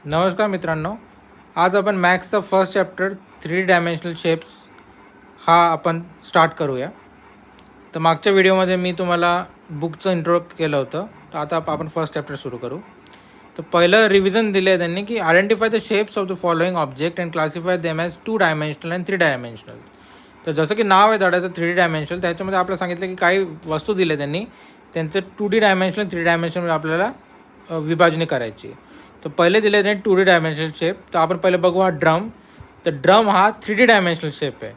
नमस्कार मित्रांनो, आज आपण मॅथ्सचा फर्स्ट चॅप्टर 3 डायमेन्शनल शेप्स हा आपण स्टार्ट करूया. तर मागच्या व्हिडिओमध्ये मी तुम्हाला बुकचं इंट्रो केलं होतं, तर आता आपण फर्स्ट चॅप्टर सुरू करू. तर पहिलं रिव्हिजन दिलं आहे त्यांनी की identify the shapes of the following object and classify them as 2 dimensional and 3 dimensional. तर जसं की नाव आहे धड्याचं 3 डायमेन्शनल, त्याच्यामध्ये आपल्याला सांगितलं की काही वस्तू दिले त्यांनी, त्यांचं 2D डायमेन्शनल 3 डायमेन्शनल आपल्याला विभाजणी करायची. तर पहिले दिले त्यांनी 2D डायमेन्शनल शेप. तर आपण पहिले बघू हा ड्रम. तर ड्रम हा 3D डायमेन्शनल शेप आहे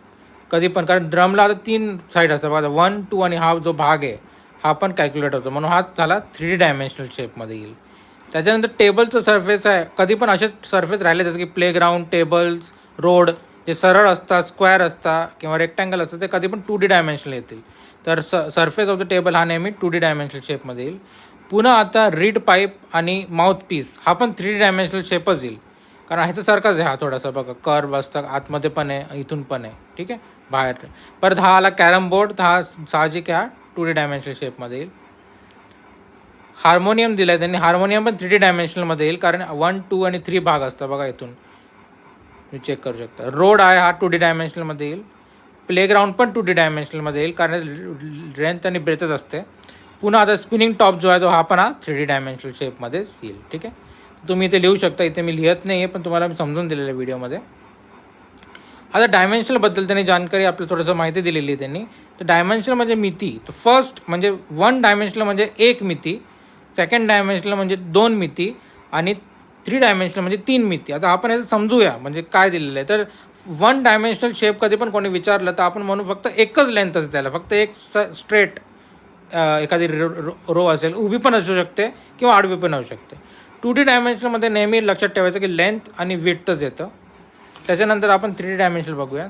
कधी पण, कारण ड्रमला आता 3 साईड असतात बघा, 1, 2 आणि हा जो भाग आहे हा पण कॅल्क्युलेट होतो, म्हणून हा झाला 3D डायमेन्शनल शेपमध्ये येईल. त्याच्यानंतर टेबलचं सरफेस आहे, कधी पण असे सरफेस राहिले जसं की प्लेग्राऊंड, टेबल्स, रोड जे सरळ असतात, स्क्वेअर असतात किंवा रेक्टँगल असतात, ते कधी पण 2D डायमेन्शनल येतील. तर सरफेस ऑफ द टेबल हा नेहमी 2D डायमेन्शनल शेपमध्ये येईल. पुन्हा आता रीड पाईप आणि माउथपीस हा पण 3D डायमेन्शनल शेपच येईल, कारण ह्याच्यासारखाच आहे हा थोडासा बघा, कर्व असतं, आतमध्ये पण आहे, इथून पण आहे, ठीक आहे, बाहेर. परत हा आला कॅरम बोर्ड, तर हा साहजिक हा 2D डायमेन्शनल शेपमध्ये येईल. हार्मोनियम दिलं आहे त्यांनी, हार्मोनियम पण 3D डायमेन्शनलमध्ये येईल, कारण 1, 2 आणि 3 भाग असतात बघा, इथून तुम्ही चेक करू शकता. रोड आहे हा 2D डायमेन्शनलमध्ये येईल. प्लेग्राऊंड पण 2D डायमेन्शनलमध्ये येईल, कारण लेंथ आणि ब्रेथच असते. पुन्हा आता स्पिनिंग टॉप जो आहे तो हा पण 3D डायमेन्शनल शेपमध्येच येईल, ठीक आहे. तुम्ही इथे लिहू शकता, इथे मी लिहत नाही आहे, पण तुम्हाला मी समजून दिलेलं आहे व्हिडिओमध्ये. आता डायमेन्शनलबद्दल त्यांनी जानकारी आपल्याला थोडंसं माहिती दिलेली आहे त्यांनी. तर डायमेन्शनल म्हणजे मिती. तर फर्स्ट म्हणजे 1 डायमेन्शनल म्हणजे 1 मिती, सेकंड डायमेन्शनल म्हणजे 2 मिती आणि 3 डायमेन्शनल म्हणजे 3 मिती. आता आपण याचं समजूया म्हणजे काय दिलेलं आहे. तर 1 डायमेन्शनल शेप कधी पण कोणी विचारलं तर आपण म्हणू फक्त एकच लेंथ असते त्याला, फक्त एक स्ट्रेट एखादी रो असेल, उभी पण असू शकते किंवा आडवी पण असू शकते. 2D डायमेन्शनमध्ये नेहमी लक्षात ठेवायचं की लेंथ आणि विड्थच येतं. त्याच्यानंतर आपण 3D डायमेन्शनल बघूया.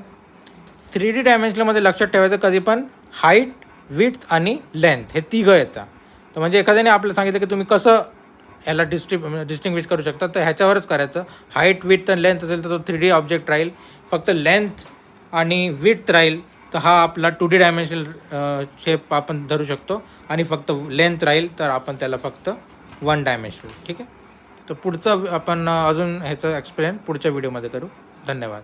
3D डायमेन्शनलमध्ये लक्षात ठेवायचं कधी पण हाईट, विड्थ आणि लेंथ हे तिघं येतात. तर म्हणजे एखाद्याने आपल्याला सांगितलं की तुम्ही कसं ह्याला डिस्टिंग्विश करू शकता, तर ह्याच्यावरच करायचं. हाईट, विड्थ आणि लेंथ असेल तर तो 3D ऑब्जेक्ट राहील. फक्त लेंथ आणि विड्थ राहील तर हा आपला 2D डायमेन्शनल शेप आपण धरू शकतो, आणि फक्त लेंथ राहील तर आपण त्याला फक्त 1 डायमेन्शनल, ठीक आहे. तर पुढचं आपण अजून ह्याचं एक्सप्लेन पुढच्या व्हिडिओमध्ये करू. धन्यवाद.